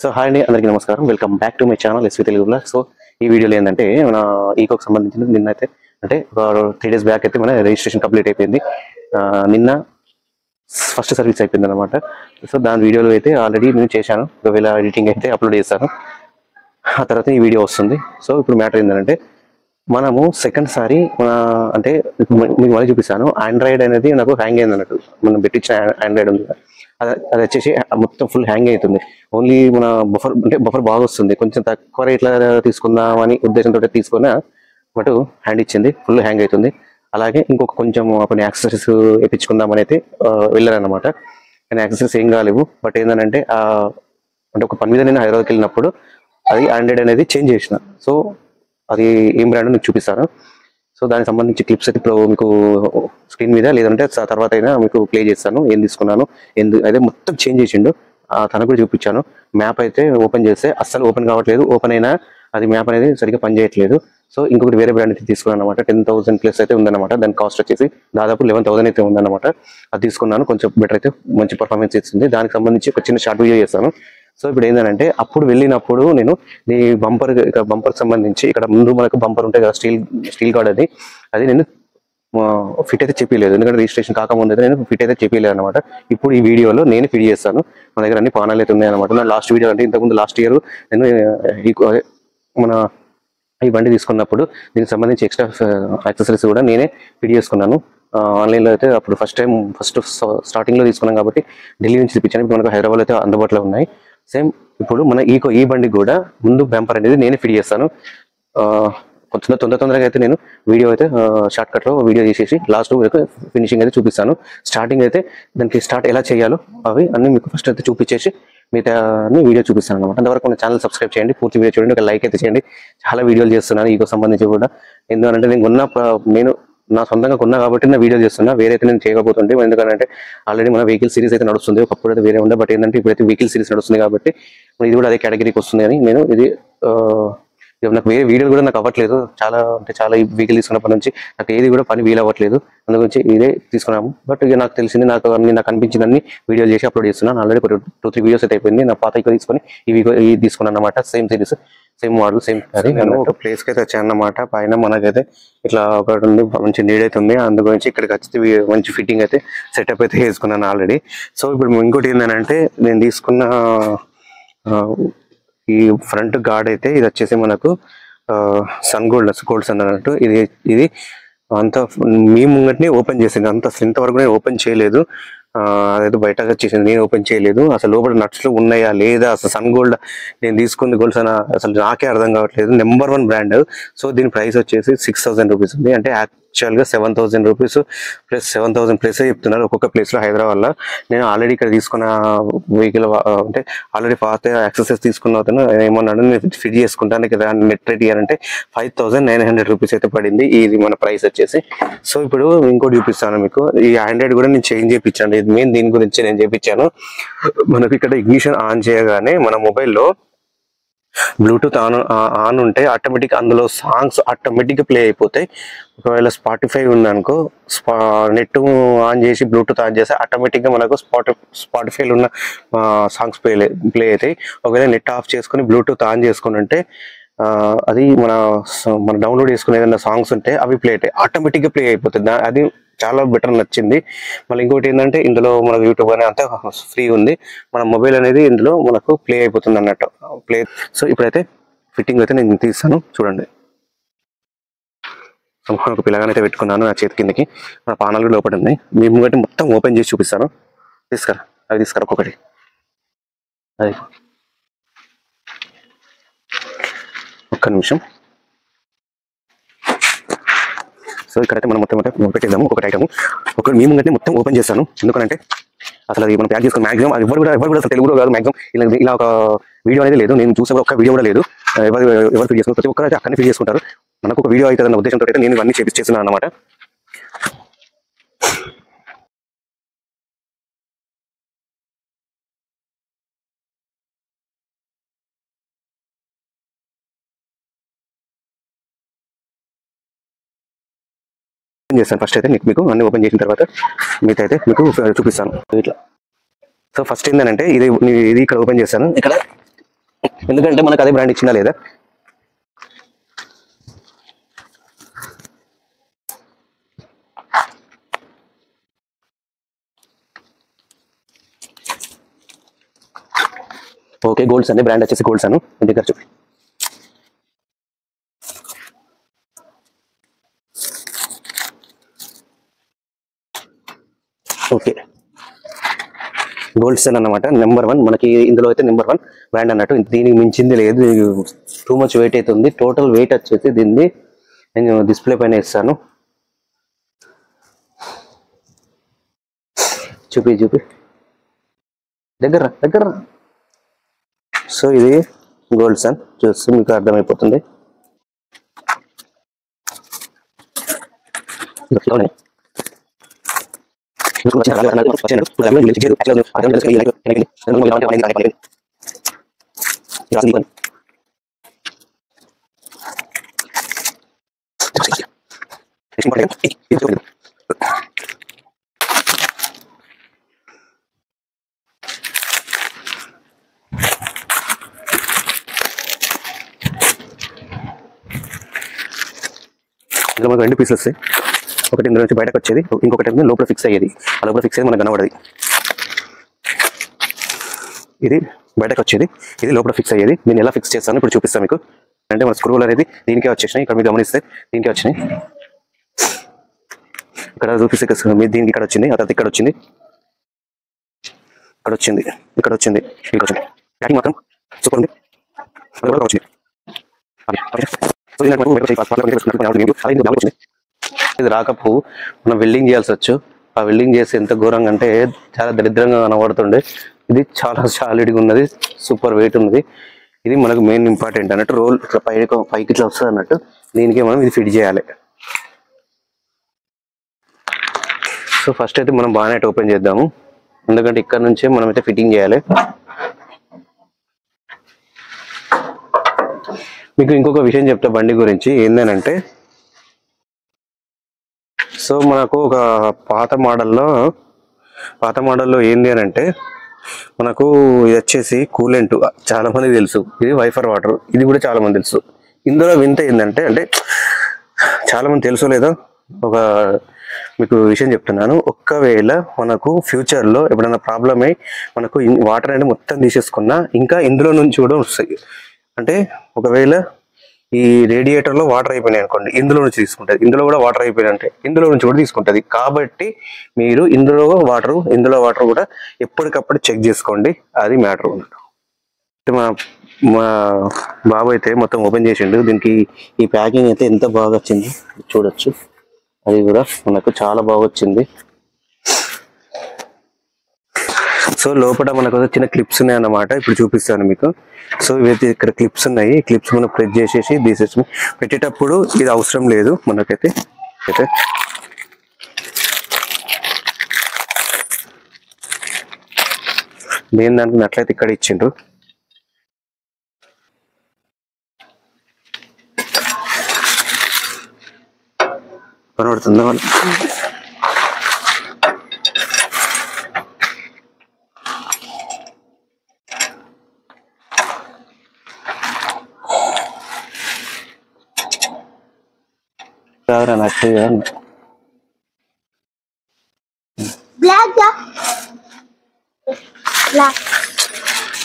So hi అండి, అందరికీ నమస్కారం. Welcome back to my channel SV Telugu blog. So ఈ వీడియోలో ఏంటంటే మన ఈకోకి సంబంధించిన నిన్నైతే అంటే ఒక 3 days బ్యాక్ అయితే మన రిజిస్ట్రేషన్ కంప్లీట్ అయిపోయింది. నిన్న ఫస్ట్ సర్వీస్ అయిపోయింది అనమాట. సో దాని వీడియోలో అయితే ఆల్రెడీ నేను చేశాను, ఒకవేళ ఎడిటింగ్ అయితే అప్లోడ్ చేశాను. ఆ తర్వాత ఈ వీడియో వస్తుంది. సో ఇప్పుడు మ్యాటర్ ఏంటంటే మనము సెకండ్ సారి అంటే మీకు మళ్ళీ చూపిస్తాను. ఆండ్రాయిడ్ అనేది నాకు హ్యాంగ్ అయింది అన్నట్టు. మనం పెట్టించిన ఆండ్రాయిడ్ ఉంది, అది వచ్చేసి మొత్తం ఫుల్ హ్యాంగ్ అవుతుంది. ఓన్లీ మన బఫర్ బాగా వస్తుంది. కొంచెం తక్కువ రేట్ల తీసుకుందామని ఉద్దేశంతో తీసుకున్నా, బట్ హ్యాండ్ ఇచ్చింది, ఫుల్ హ్యాంగ్ అవుతుంది. అలాగే ఇంకొక కొంచెం కొన్ని యాక్సెసరీస్ వేయించుకుందామని అయితే వెళ్ళారనమాట. కానీ యాక్సెసరీస్ ఏం కాలేవు. బట్ ఏంటంటే అంటే ఒక పని మీద నేను హైదరాబాద్కి వెళ్ళినప్పుడు అది ఆండ్రాయిడ్ అనేది చేంజ్ చేసిన. సో అది ఏం బ్రాండ్ మీకు చూపిస్తాను. సో దానికి సంబంధించి క్లిప్స్ అయితే ఇప్పుడు మీకు స్క్రీన్ మీద, లేదంటే తర్వాత అయినా మీకు ప్లే చేస్తాను. ఏం తీసుకున్నాను, అయితే మొత్తం చేంజ్ చేసిండు. తనకు కూడా చూపించాను. మ్యాప్ అయితే ఓపెన్ చేస్తే అస్సలు ఓపెన్ కావట్లేదు. ఓపెన్ అయినా అది మ్యాప్ అనేది సరిగ్గా పనిచేయట్లేదు. సో ఇంకొకటి వేరే బ్రాండ్ అయితే తీసుకున్నాను అనమాట. 10,000+ అయితే ఉందన్నమాట. దాని కాస్ట్ వచ్చేసి దాదాపు 11,000 అయితే ఉందన్నమాట. అది తీసుకున్నాను. కొంచెం బెటర్ అయితే మంచి పర్ఫార్మెన్స్ ఇస్తుంది. దానికి సంబంధించి ఒక చిన్న షార్ట్ వీడియో చేస్తాను. సో ఇప్పుడు ఏంటంటే అప్పుడు వెళ్ళినప్పుడు నేను ఈ బంపర్ సంబంధించి ఇక్కడ ముందు మనకు బంపర్ ఉంటాయి కదా, స్టీల్ గార్డ్ అది నేను ఫిట్ అయితే చెప్పలేదు. ఎందుకంటే రిజిస్ట్రేషన్ కాకముందు అయితే నేను ఫిట్ అయితే చెప్పలేదు అనమాట. ఇప్పుడు ఈ వీడియోలో నేను ఫిట్ చేస్తాను. మన దగ్గర అన్ని పానాలు అయితే ఉన్నాయి అనమాట. నా లాస్ట్ వీడియో అంటే ఇంతకుముందు లాస్ట్ ఇయర్ నేను మన ఈ బండి తీసుకున్నప్పుడు దీనికి సంబంధించి ఎక్స్ట్రా యాక్సెసరీస్ కూడా నేనే ఫిట్ చేసుకున్నాను. ఆన్లైన్లో అయితే అప్పుడు ఫస్ట్ స్టార్టింగ్లో తీసుకున్నాం కాబట్టి ఢిల్లీ నుంచి తెప్పించాను. ఇప్పుడు మనకు హైదరాబాద్ అయితే అందుబాటులో ఉన్నాయి. సేమ్ ఇప్పుడు మన ఈ బండికి కూడా ముందు బ్యాంపర్ అనేది నేనే ఫిట్ చేస్తాను. తొందరగా అయితే నేను వీడియో అయితే షార్ట్ కట్లో వీడియో చేసేసి లాస్ట్ ఫినిషింగ్ అయితే చూపిస్తాను. స్టార్టింగ్ అయితే దానికి స్టార్ట్ ఎలా చేయాలో అవి అన్ని మీకు ఫస్ట్ అయితే చూపించేసి మిగతా వీడియో చూపిస్తాను అనమాట. అంతవరకు మన ఛానల్ సబ్స్క్రైబ్ చేయండి, పూర్తి వీడియో చూడండి, ఒక లైక్ అయితే చేయండి. చాలా వీడియోలు చేస్తున్నాను ఈకో సంబంధించి కూడా. ఎందుకంటే నేను నా సొంతంగా కొన్నా కాబట్టి నా వీడియో చేస్తున్నా. వేరే అయితే నేను చేయకపోతుంటే, ఎందుకంటే ఆల్రెడీ మన వెహికల్ సిరీస్ అయితే నడుస్తుంది. ఒకప్పుడు అయితే వేరే ఉండే, బట్ ఏంటంటే ఇప్పుడైతే వెహికల్ సిరీస్ నడుస్తుంది కాబట్టి ఇది కూడా అదే కేటగిరీకి వస్తుంది. అని నేను నాకు వేరే వీడియోలు కూడా నాకు అవ్వట్లేదు. చాలా ఈ వెహికల్ తీసుకున్నప్పటి నుంచి నాకు ఏది కూడా పని వీలు అవ్వట్లేదు. అందుగురించి ఇదే తీసుకున్నాము. బట్ ఇక నాకు తెలిసింది, నాకు అనిపించిందని వీడియోలు చేసి అప్లోడ్ చేస్తున్నాను. ఆల్రెడీ 2-3 వీడియోస్ అయితే అయిపోయింది. నా పాత ఇక తీసుకొని ఈ తీసుకున్నాను అనమాట. Same series, same model, same అది. నేను ఒక ప్లేస్కి అయితే వచ్చాను అనమాట. పైన మనకైతే ఇట్లా ఒకటి ఉంది, మంచి నీడ్ అయితే ఉంది. అందుగురించి ఇక్కడికి వచ్చి మంచి ఫిట్టింగ్ అయితే సెటప్ అయితే వేసుకున్నాను ఆల్రెడీ. సో ఇప్పుడు ఇంకోటి ఏంటంటే నేను తీసుకున్న ఈ ఫ్రంట్ గార్డ్ అయితే ఇది వచ్చేసి మనకు సన్ గోల్డ్స్ అన్నట్టు. ఇది అంత మీ ముంగటిని ఓపెన్ చేసింది. అంత స్లింత్ వరకు నేను ఓపెన్ చేయలేదు. అదైతే బయటగా వచ్చేసింది, నేను ఓపెన్ చేయలేదు. అసలు లోపల నట్స్లు ఉన్నాయా లేదా, అసలు సన్ గోల్డ్ నేను తీసుకుంది గోల్డ్స్ అని అసలు నాకే అర్థం కావట్లేదు. Number 1 brand. సో దీని ప్రైస్ వచ్చేసి 6,000 రూపీస్ ఉంది. అంటే యాక్చువల్గా 7,000 రూపీస్ ప్లస్ 7,000+ చెప్తున్నారు ఒక్కొక్క ప్లేస్లో హైదరాబాద్లో. నేను ఆల్రెడీ ఇక్కడ తీసుకున్న వెహికల్ అంటే ఆల్రెడీ పాత యాక్సెసరీస్ తీసుకున్న అతను ఏమన్నాడు, నేను ఫిట్ చేసుకుంటాను కదా, నెట్ రేట్ ఇవ్వాలంటే 5,900 రూపీస్ అయితే పడింది. ఇది మన ప్రైస్ వచ్చేసి. సో ఇప్పుడు ఇంకోటి చూపిస్తాను మీకు. ఈ ఆండ్రాయిడ్ కూడా నేను చేంజ్ చేయించాను. ఇది మెయిన్ దీని గురించి నేను చేయించాను. మనకు ఇక్కడ ఇగ్నిషన్ ఆన్ చేయగానే మన మొబైల్లో బ్లూటూత్ ఆన్ ఉంటే ఆటోమేటిక్ అందులో సాంగ్స్ ఆటోమేటిక్గా ప్లే అయిపోతాయి. ఒకవేళ స్పాటిఫై ఉందనుకో, నెట్ ఆన్ చేసి బ్లూటూత్ ఆన్ చేస్తే ఆటోమేటిక్గా మనకు స్పాటిఫైలో ఉన్న సాంగ్స్ ప్లే అవుతాయి. ఒకవేళ నెట్ ఆఫ్ చేసుకుని బ్లూటూత్ ఆన్ చేసుకుని ఉంటే అది మన డౌన్లోడ్ చేసుకునే ఏదైనా సాంగ్స్ ఉంటే అవి ప్లే అవుతాయి, ఆటోమేటిక్గా ప్లే అయిపోతుంది. అది చాలా బెటర్ నచ్చింది. మళ్ళీ ఇంకోటి ఏంటంటే ఇందులో మన యూట్యూబ్ అనేది అంతా ఫ్రీ ఉంది. మన మొబైల్ అనేది ఇందులో మనకు ప్లే అయిపోతుంది అన్నట్టు. సో ఇప్పుడైతే ఫిట్టింగ్ అయితే నేను తీస్తాను, చూడండి. ఒక పిల్లగానైతే పెట్టుకున్నాను నా చేతి కిందకి. నా పానాలు కూడా లోపల ఉన్నాయి. మీ ముంగటి మొత్తం ఓపెన్ చేసి చూపిస్తాను. తీసుకురా ఒక్కొక్కటి. అది ఒక్క నిమిషం. సో ఇక్కడైతే మనం మొత్తం పెట్టేద్దాము. ఒక్కొక్కటి ఐటమ్ మీ ముంగటి మొత్తం ఓపెన్ చేస్తాను. ఎందుకంటే అసలు అది మనం ప్యాక్ చేసుకుని మాక్సిమం ఎవరు కూడా అసలు తెలుగులో కాదు. మాక్సిమం ఇలా ఒక వీడియో అనేది లేదు. నేను చూసే ఒక్క వీడియో కూడా లేదు. ఎవరు ఫీడ్ చేసుకున్నారు, ప్రతి ఒక్కరు అయితే అక్కడనే ఫీడ్ చేసుకుంటారు. మనకు ఒక వీడియో అవుతుందన్న ఉద్దేశంతో అయితే నేను ఇవన్నీ చేస్తున్నాను అన్నమాట. చేస్తాను ఫస్ట్ అయితే మీకు అన్ని ఓపెన్ చేసిన తర్వాత మీతో అయితే మీకు చూపిస్తాను ఇట్లా. సో ఫస్ట్ ఏంటంటే ఇది ఇక్కడ ఓపెన్ చేస్తాను. ఇక్కడ ఎందుకంటే మనకు అదే బ్రాండ్ ఇచ్చిందా లేదా. ఓకే, గోల్డ్స్ అండి, బ్రాండ్ వచ్చేసి గోల్డ్స్ అను. ఇంటి దగ్గర చూపి. ఓకే, గోల్డ్ సెల్ అన్నమాట, నెంబర్ 1 మనకి ఇందులో అయితే నెంబర్ 1 బ్రాండ్ అన్నట్టు. దీనికి మించింది లేదు, టూ మచ్ వెయిట్ అవుతుంది. టోటల్ వెయిట్ వచ్చేసి దీన్ని నేను డిస్ప్లే పైన ఇస్తాను. చూపి దగ్గర. సో ఇది గోల్డ్ సన్ చూస్తే మీకు అర్థమైపోతుంది. ఇంకా మనకు 2 పీసెస్ వస్తాయి. ఒకటి ఇందులో నుంచి బయటకు వచ్చేది, ఇంకొకటి లోపల ఫిక్స్ అయ్యేది. ఆ లోపల ఫిక్స్ అయ్యేది మనకు కనబడది. ఇది బయటకు వచ్చేది, ఇది లోపల ఫిక్స్ అయ్యేది. నేను ఎలా ఫిక్స్ చేస్తాను ఇప్పుడు చూపిస్తాను మీకు. అంటే మన స్క్రూలు అనేది దీనికే వచ్చేసినాయి. ఇక్కడ మీరు గమనిస్తే దీనికే వచ్చినాయి. ఇక్కడ చూపిస్తే దీనికి ఇక్కడ వచ్చింది, ఆ తర్వాత ఇక్కడ వచ్చింది, ఇక్కడ వచ్చింది. ప్యాకింగ్ మాత్రం సూపర్ ఉంది. వచ్చింది ఇది రాకపు మనం వెల్డింగ్ చేయాల్సి వచ్చు. ఆ వెల్డింగ్ చేసి ఎంత ఘోరంగా అంటే చాలా దరిద్రంగా కనబడుతుండే. ఇది చాలా సాలిడ్గా ఉన్నది, సూపర్ వెయిట్ ఉన్నది. ఇది మనకు మెయిన్ ఇంపార్టెంట్ అన్నట్టు. రోల్ పైకి ఇట్లా వస్తుంది అన్నట్టు. దీనికి మనం ఇది ఫిట్ చేయాలి. సో ఫస్ట్ అయితే మనం బానెట్ ఓపెన్ చేద్దాము, ఎందుకంటే ఇక్కడ నుంచే మనం అయితే ఫిట్టింగ్ చేయాలి. మీకు ఇంకొక విషయం చెప్తా బండి గురించి ఏంటంటే, సో మనకు ఒక పాత మోడల్లో ఏంది అని అంటే, మనకు ఇది వచ్చేసి కూలెంట్ చాలా మంది తెలుసు, ఇది వైఫర్ వాటర్, ఇది కూడా చాలా మంది తెలుసు. ఇందులో వింత ఏంటంటే, అంటే చాలా మంది తెలుసో లేదో ఒక మీకు విషయం చెప్తున్నాను. ఒక్కవేళ మనకు ఫ్యూచర్లో ఎప్పుడైనా ప్రాబ్లమ్ అయ్యి మనకు వాటర్ అనేది మొత్తం తీసేసుకున్నా ఇంకా ఇందులో నుంచి కూడా వస్తాయి. అంటే ఒకవేళ ఈ రేడియేటర్లో వాటర్ అయిపోయినాయి అనుకోండి, ఇందులో నుంచి తీసుకుంటుంది. ఇందులో కూడా వాటర్ అయిపోయినాయి అంటే ఇందులో నుంచి కూడా తీసుకుంటుంది. కాబట్టి మీరు ఇందులో వాటర్ కూడా ఎప్పటికప్పుడు చెక్ చేసుకోండి. అది మ్యాటర్ ఉన్నట్టు. మా బాబు అయితే మొత్తం ఓపెన్ చేసిండు. దీనికి ఈ ప్యాకింగ్ అయితే ఎంత బాగా వచ్చింది చూడొచ్చు. అది కూడా మనకు చాలా బాగా వచ్చింది. సో లోపల మనకు చిన్న క్లిప్స్ ఉన్నాయి అన్నమాట. ఇప్పుడు చూపిస్తాను మీకు. సో ఇవైతే ఇక్కడ క్లిప్స్ ఉన్నాయి. ఈ క్లిప్స్ మనం ప్రెస్ చేసేసి తీసేసి పెట్టేటప్పుడు ఇది అవసరం లేదు మనకైతే. దేని దానికి అట్లయితే ఇక్కడ ఇచ్చిండ్రు. కనబడుతుందా వాళ్ళు?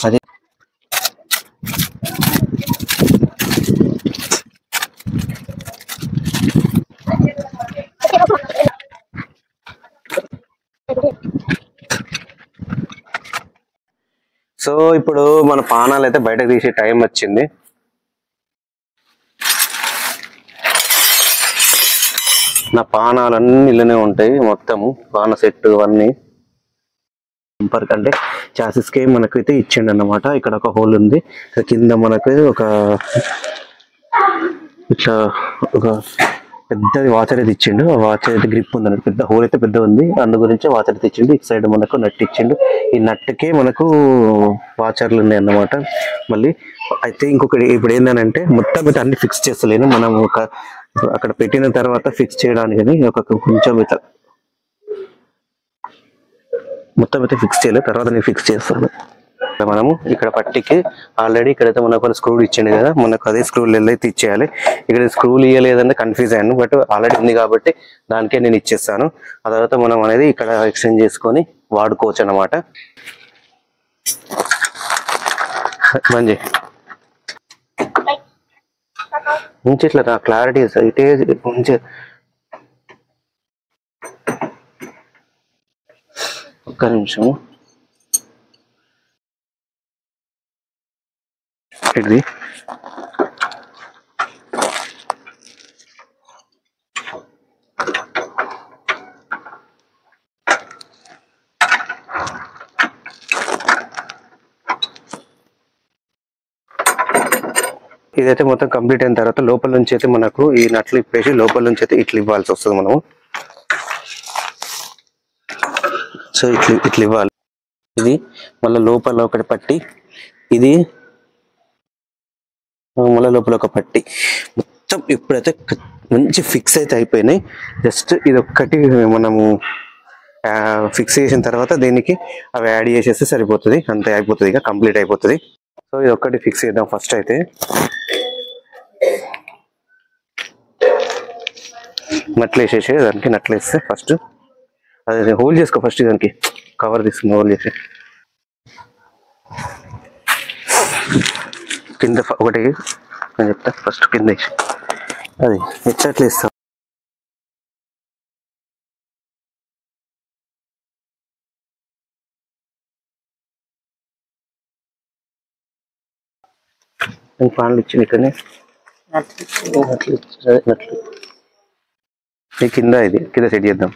అదే సో ఇప్పుడు మన పానాలు అయితే బయటకు తీసే టైం వచ్చింది. నా పానాలన్నీ ఇళ్ళనే ఉంటాయి, మొత్తము పాన సెట్ అన్నీ. అంటే చాసిస్కే మనకైతే ఇచ్చిండు అన్నమాట. ఇక్కడ ఒక హోల్ ఉంది, కింద మనకు ఇట్లా ఒక పెద్దది వాచర్ అయితే ఇచ్చిండు. ఆ వాచర్ అయితే గ్రిప్ ఉంది అన్నట్టు. పెద్ద హోల్ అయితే పెద్ద ఉంది, అందు గురించి వాచర్ అయితే ఇచ్చిండు. ఇటు సైడ్ మనకు నట్ ఇచ్చిండు. ఈ నట్టుకే మనకు వాచర్లు ఉన్నాయి అన్నమాట. మళ్ళీ అయితే ఇంకొకటి ఇప్పుడు ఏంటంటే, మొత్తం అయితే అన్ని ఫిక్స్ చేస్తలేను. మనం ఒక అక్కడ పెట్టిన తర్వాత ఫిక్స్ చేయడానికి ఒక కొంచెం అయితే మొత్తం అయితే ఫిక్స్ చేయలేదు, తర్వాత నేను ఫిక్స్ చేస్తాను. మనము ఇక్కడ పట్టికి ఆల్రెడీ ఇక్కడైతే మనకు స్క్రూలు ఇచ్చింది కదా, మనకు అదే స్క్రూలు అయితే ఇచ్చేయాలి. ఇక్కడ స్క్రూలు ఇవ్వలేదంటే కన్ఫ్యూజ్ అయ్యాను, బట్ ఆల్రెడీ ఉంది కాబట్టి దానికే నేను ఇచ్చేస్తాను. ఆ తర్వాత మనం అనేది ఇక్కడ ఎక్స్చేంజ్ చేసుకొని వాడుకోవచ్చు అన్నమాట. మంచి నుంచి ఇట్లా క్లారిటీ ఇటే ఉంచే. ఒక్క నిమిషము ఇది ఇదైతే మొత్తం కంప్లీట్ అయిన తర్వాత లోపల నుంచి అయితే మనకు ఈ నట్లు ఇప్పేసి లోపల నుంచి అయితే ఇట్లా ఇవ్వాల్సి వస్తుంది మనము. సో ఇట్లా ఇవ్వాలి. ఇది మళ్ళీ లోపల ఒకటి పట్టి, ఇది మళ్ళీ లోపల ఒక పట్టి, మొత్తం ఇప్పుడైతే మంచి ఫిక్స్ అయితే అయిపోయినాయి. జస్ట్ ఇది ఒక్కటి మనము ఫిక్స్ చేసిన తర్వాత దీనికి అవి యాడ్ చేసేస్తే సరిపోతుంది, అంతే అయిపోతుంది, ఇక కంప్లీట్ అయిపోతుంది. సో ఇది ఒక్కటి ఫిక్స్ చేద్దాం ఫస్ట్ అయితే. నట్లు వేసేసి దానికి నట్లు వేస్తే ఫస్ట్ అదే హోల్డ్ చేసుకో. ఫస్ట్ దానికి కవర్ తీసుకుని హోల్డ్ చేసి కింద ఒకటి నేను చెప్తా. ఫస్ట్ కింద వేసి అది ఎట్లా ఇస్తాం. పాన్లు ఇచ్చింది ఇక్కడనే నట్లు కింద, ఇది కింద సెట్ చేద్దాం.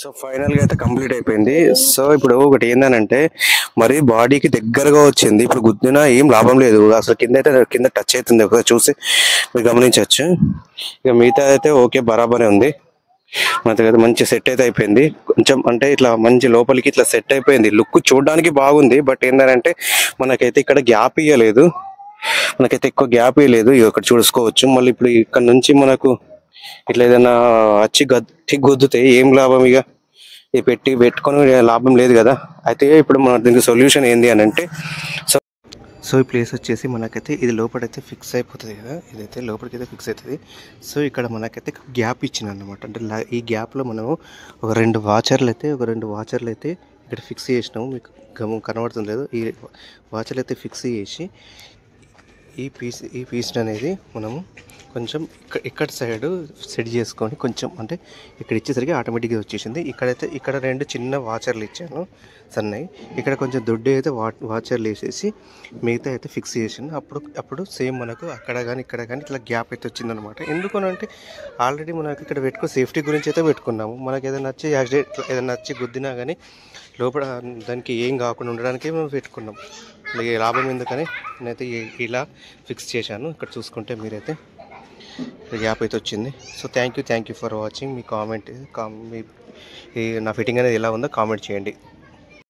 సో ఫైనల్ గా అయితే కంప్లీట్ అయిపోయింది. సో ఇప్పుడు ఒకటి ఏంటంటే మరి బాడీకి దగ్గరగా వచ్చింది. ఇప్పుడు గుద్దినా ఏం లాభం లేదు, అసలు కింద అయితే కింద టచ్ అవుతుంది, ఒకసారి చూసి మీరు గమనించవచ్చు. ఇక మిగతా అయితే ఓకే బరాబరే ఉంది. మనకైతే మంచి సెట్ అయితే అయిపోయింది. కొంచెం అంటే ఇట్లా మంచి లోపలికి ఇట్లా సెట్ అయిపోయింది. లుక్ చూడడానికి బాగుంది, బట్ ఏంటంటే మనకైతే ఇక్కడ గ్యాప్ ఇవ్వలేదు, మనకైతే ఎక్కువ గ్యాప్ ఇవ్వలేదు. ఇక్కడ చూసుకోవచ్చు. మళ్ళీ ఇప్పుడు ఇక్కడ నుంచి మనకు ఇట్లా ఏదైనా వచ్చి గట్టి గుద్దితే ఏం లాభం, ఇక ఇది పెట్టుకొని లాభం లేదు కదా. అయితే ఇప్పుడు మన దీనికి సొల్యూషన్ ఏంది అని అంటే, సో ఈ ప్లేస్ వచ్చేసి మనకైతే ఇది లోపలైతే ఫిక్స్ అయిపోతుంది కదా, ఇదైతే లోపలికైతే ఫిక్స్ అవుతుంది. సో ఇక్కడ మనకైతే గ్యాప్ ఇచ్చింది అన్నమాట. అంటే ఈ గ్యాప్లో మనము ఒక రెండు వాచర్లు అయితే ఇక్కడ ఫిక్స్ చేసినాము. మీకు కనబడుతుంది లేదు, ఈ వాచర్లు అయితే ఫిక్స్ చేసి ఈ పీస్ అనేది మనము కొంచెం ఇక్కడ సైడ్ సెట్ చేసుకొని కొంచెం అంటే ఇక్కడ ఇచ్చేసరికి ఆటోమేటిక్గా వచ్చేసింది. ఇక్కడ రెండు చిన్న వాచర్లు ఇచ్చాను సన్నయి, ఇక్కడ కొంచెం దొడ్డు అయితే వాచర్లు వేసేసి మిగతా అయితే ఫిక్స్ చేసాను. అప్పుడు సేమ్ మనకు అక్కడ కానీ ఇక్కడ కానీ ఇట్లా గ్యాప్ అయితే వచ్చిందనమాట. ఎందుకనంటే ఆల్రెడీ మనకి ఇక్కడ సేఫ్టీ గురించి అయితే పెట్టుకున్నాము. మనకి ఏదైనా వచ్చి యాక్సిడెంట్ ఏదైనా వచ్చి గుద్దినా కానీ లోపల దానికి ఏం కాకుండా ఉండడానికి మేము పెట్టుకున్నాం. లాభం ఎందుకని నేనైతే ఇలా ఫిక్స్ చేశాను. ఇక్కడ చూసుకుంటే మీరైతే గ్యాప్ అయితే వచ్చింది. So thank you for watching. Me comment నా ఫిట్టింగ్ అనేది ఎలా ఉందో కామెంట్ చేయండి.